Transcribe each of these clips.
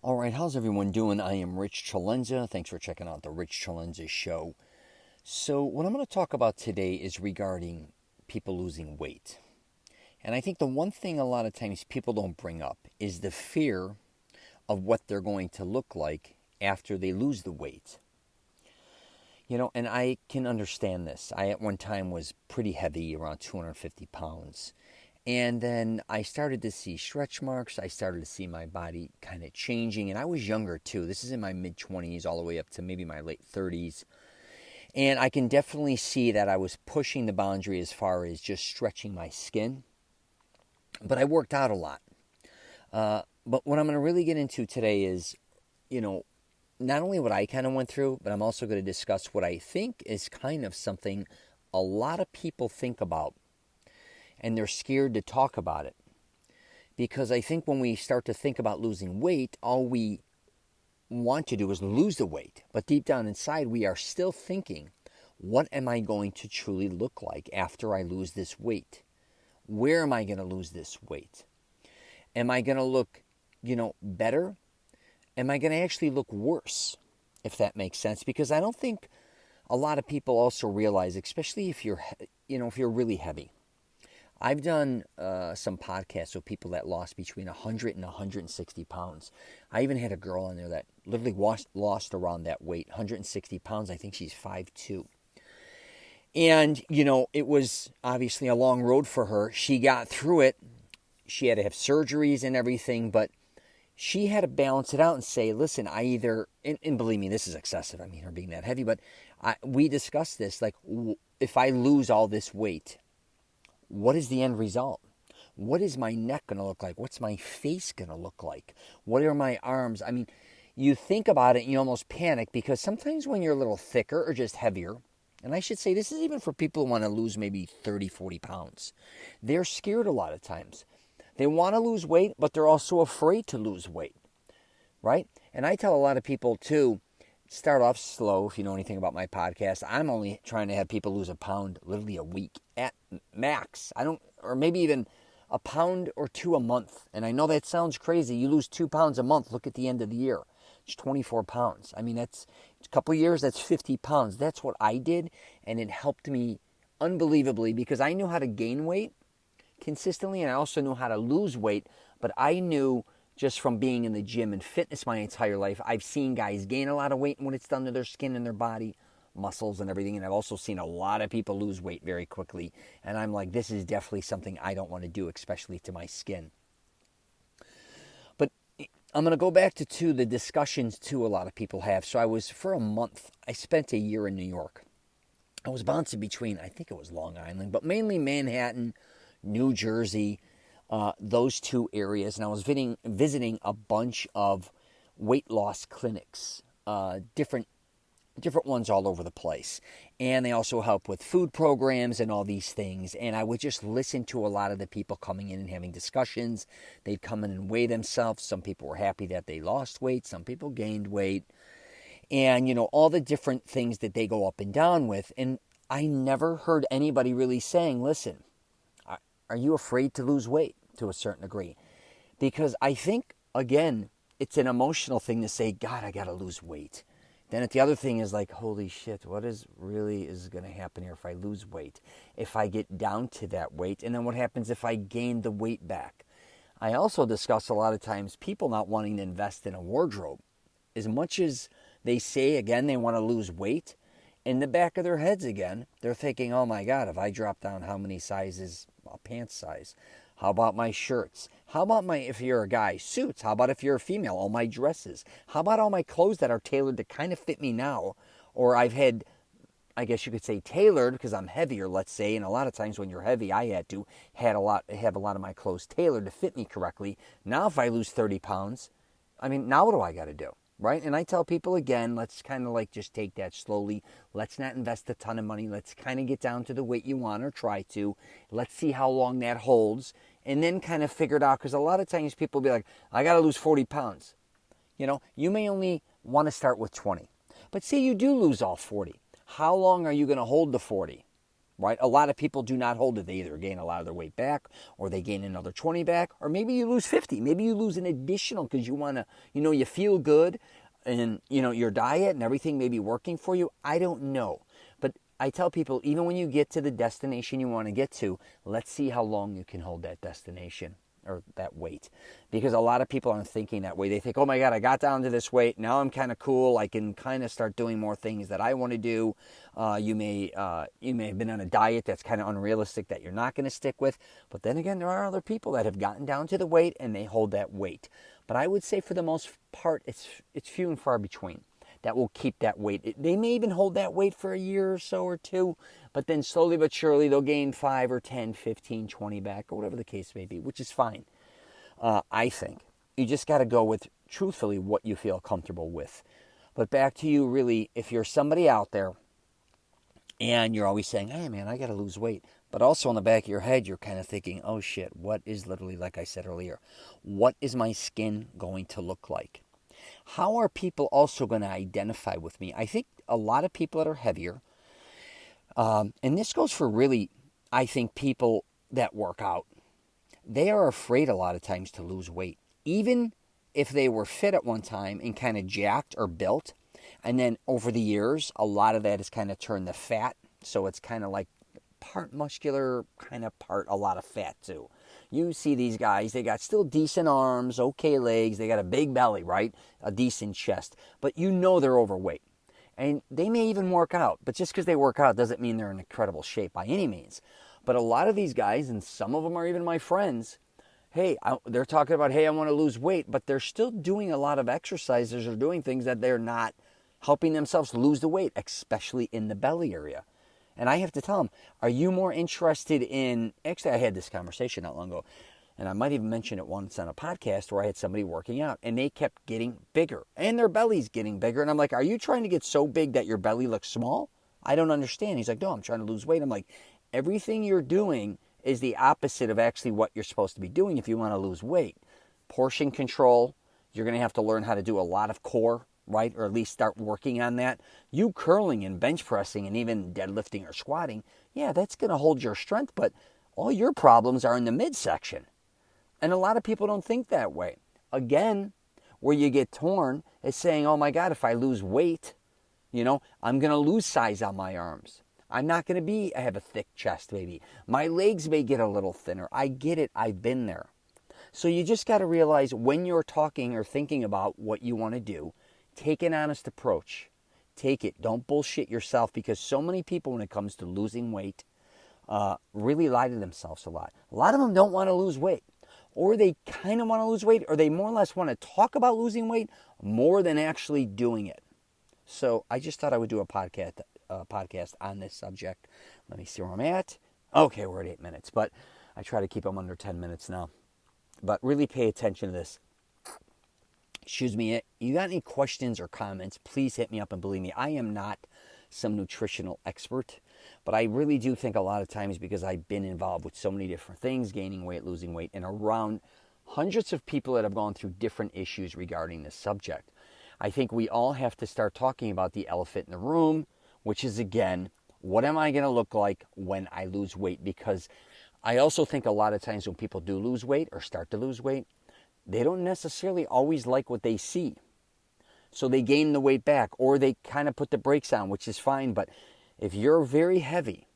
All right, how's everyone doing? I am Rich CELENZA. Thanks for checking out the Rich CELENZA show. So, what I'm going to talk about today is regarding people losing weight. And I think the one thing a lot of times people don't bring up is the fear of what they're going to look like after they lose the weight. And I can understand this. I at one time was pretty heavy, around 250 pounds. And then I started to see stretch marks. I started to see my body kind of changing. And I was younger too. This is in my mid 20s all the way up to maybe my late 30s. And I can definitely see that I was pushing the boundary as far as just stretching my skin. But I worked out a lot. But what I'm going to really get into today is, not only what I kind of went through, but I'm also going to discuss what I think is kind of something a lot of people think about. And they're scared to talk about it. Because I think when we start to think about losing weight, all we want to do is lose the weight. But deep down inside, we are still thinking, what am I going to truly look like after I lose this weight? Where am I going to lose this weight? Am I going to look, better? Am I going to actually look worse? If that makes sense. Because I don't think a lot of people also realize, especially if you're really heavy. I've done some podcasts with people that lost between 100 and 160 pounds. I even had a girl on there that literally lost around that weight, 160 pounds. I think she's 5'2". And, it was obviously a long road for her. She got through it. She had to have surgeries and everything, but she had to balance it out and say, listen, I either, and believe me, this is excessive. I mean, her being that heavy, but we discussed this, like, if I lose all this weight, what is the end result? What is my neck going to look like? What's my face going to look like? What are my arms? I mean, you think about it and you almost panic because sometimes when you're a little thicker or just heavier, and I should say this is even for people who want to lose maybe 30, 40 pounds, they're scared a lot of times. They want to lose weight, but they're also afraid to lose weight, right? And I tell a lot of people too, start off slow. If you know anything about my podcast, I'm only trying to have people lose a pound literally a week at max. Or maybe even a pound or two a month. And I know that sounds crazy. You lose 2 pounds a month. Look at the end of the year. It's 24 pounds. I mean, it's a couple of years, that's 50 pounds. That's what I did. And it helped me unbelievably because I knew how to gain weight consistently. And I also knew how to lose weight. But I knew just from being in the gym and fitness my entire life, I've seen guys gain a lot of weight and what it's done to their skin and their body, muscles and everything. And I've also seen a lot of people lose weight very quickly. And I'm like, this is definitely something I don't want to do, especially to my skin. But I'm going to go back to the discussions too a lot of people have. So for a month, I spent a year in New York. I was bouncing between, I think it was Long Island, but mainly Manhattan, New Jersey, those two areas. And I was visiting a bunch of weight loss clinics, different ones all over the place. And they also help with food programs and all these things. And I would just listen to a lot of the people coming in and having discussions. They'd come in and weigh themselves. Some people were happy that they lost weight. Some people gained weight. And, all the different things that they go up and down with. And I never heard anybody really saying, listen, are you afraid to lose weight to a certain degree? Because I think, again, it's an emotional thing to say, God, I got to lose weight. Then the other thing is like, holy shit, what is going to happen here if I lose weight? If I get down to that weight? And then what happens if I gain the weight back? I also discuss a lot of times people not wanting to invest in a wardrobe. As much as they say, again, they want to lose weight, in the back of their heads again, they're thinking, oh my God, if I drop down how many sizes, a pant size? How about my shirts? How about if you're a guy, suits? How about if you're a female, all my dresses? How about all my clothes that are tailored to kind of fit me now? Or I've had, I guess you could say tailored because I'm heavier, let's say. And a lot of times when you're heavy, I had to have a lot of my clothes tailored to fit me correctly. Now if I lose 30 pounds, now what do I got to do? Right? And I tell people again, let's kind of like just take that slowly. Let's not invest a ton of money. Let's kind of get down to the weight you want or try to. Let's see how long that holds. And then kind of figure it out. Because a lot of times people will be like, I got to lose 40 pounds. You may only want to start with 20. But say you do lose all 40. How long are you going to hold the 40? right? A lot of people do not hold it. They either gain a lot of their weight back or they gain another 20 back, or maybe you lose 50. Maybe you lose an additional because you want to, you feel good and, your diet and everything may be working for you. I don't know. But I tell people, even when you get to the destination you want to get to, let's see how long you can hold that destination or that weight. Because a lot of people aren't thinking that way. They think, oh my God, I got down to this weight. Now I'm kind of cool. I can kind of start doing more things that I want to do. You may have been on a diet that's kind of unrealistic that you're not going to stick with. But then again, there are other people that have gotten down to the weight and they hold that weight. But I would say for the most part, it's few and far between that will keep that weight. They may even hold that weight for a year or so or two, but then slowly but surely they'll gain 5 or 10, 15, 20 back, or whatever the case may be, which is fine. I think. You just got to go with, truthfully, what you feel comfortable with. But back to you, really, if you're somebody out there and you're always saying, hey man, I got to lose weight, but also in the back of your head, you're kind of thinking, oh shit, what is literally, like I said earlier, what is my skin going to look like? How are people also going to identify with me? I think a lot of people that are heavier, and this goes for really, I think, people that work out, they are afraid a lot of times to lose weight. Even if they were fit at one time and kind of jacked or built, and then over the years, a lot of that has kind of turned to fat, so it's kind of like part muscular, kind of part a lot of fat too. You see these guys, they got still decent arms, okay legs, they got a big belly, right? A decent chest, but they're overweight. And they may even work out, but just because they work out doesn't mean they're in incredible shape by any means. But a lot of these guys, and some of them are even my friends, they're talking about, hey, I want to lose weight, but they're still doing a lot of exercises or doing things that they're not helping themselves lose the weight, especially in the belly area. And I have to tell them, are you more interested in, actually I had this conversation not long ago, and I might even mention it once on a podcast where I had somebody working out and they kept getting bigger and their belly's getting bigger. And I'm like, are you trying to get so big that your belly looks small? I don't understand. He's like, no, I'm trying to lose weight. I'm like, everything you're doing is the opposite of actually what you're supposed to be doing if you want to lose weight. Portion control, you're going to have to learn how to do a lot of core, right? Or at least start working on that. You curling and bench pressing and even deadlifting or squatting, yeah, that's going to hold your strength, but all your problems are in the midsection. And a lot of people don't think that way. Again, where you get torn is saying, oh my God, if I lose weight, I'm going to lose size on my arms. I'm not going to have a thick chest maybe. My legs may get a little thinner. I get it. I've been there. So you just got to realize when you're talking or thinking about what you want to do, take an honest approach. Take it. Don't bullshit yourself, because so many people, when it comes to losing weight, really lie to themselves a lot. A lot of them don't want to lose weight, or they kind of want to lose weight, or they more or less want to talk about losing weight more than actually doing it. So I just thought I would do a podcast on this subject. Let me see where I'm at. Okay, we're at 8 minutes, but I try to keep them under 10 minutes now. But really pay attention to this. Excuse me, you got any questions or comments, please hit me up. And believe me, I am not some nutritional expert, but I really do think a lot of times, because I've been involved with so many different things, gaining weight, losing weight, and around hundreds of people that have gone through different issues regarding this subject, I think we all have to start talking about the elephant in the room, which is, again, what am I going to look like when I lose weight? Because I also think a lot of times when people do lose weight or start to lose weight, they don't necessarily always like what they see. So they gain the weight back, or they kind of put the brakes on, which is fine. But if you're very heavy,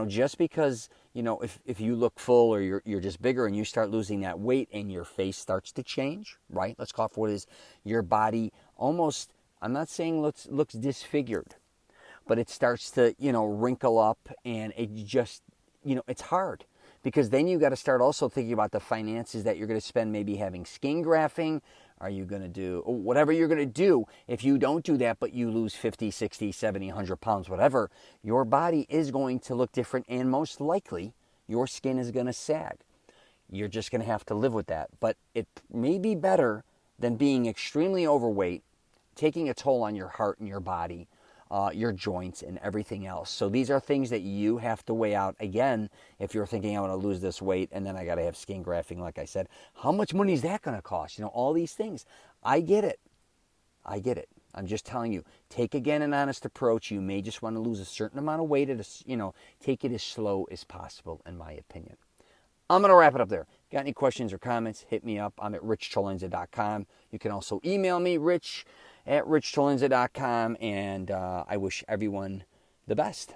just because, if you look full or you're just bigger and you start losing that weight and your face starts to change, right? Let's call it for what it is. Your body almost, I'm not saying looks disfigured, but it starts to, wrinkle up, and it just, it's hard. Because then you got to start also thinking about the finances that you're going to spend, maybe having skin grafting. Are you going to do whatever you're going to do? If you don't do that, but you lose 50, 60, 70, 100 pounds, whatever, your body is going to look different, and most likely your skin is going to sag. You're just going to have to live with that. But it may be better than being extremely overweight, taking a toll on your heart and your body, your joints and everything else. So these are things that you have to weigh out. Again, if you're thinking, I want to lose this weight and then I got to have skin grafting, like I said, how much money is that going to cost? All these things. I get it. I'm just telling you, take again an honest approach. You may just want to lose a certain amount of weight take it as slow as possible, in my opinion. I'm going to wrap it up there. Got any questions or comments, hit me up. I'm at richchalenza.com. You can also email me, rich@richchalenza.com, and I wish everyone the best.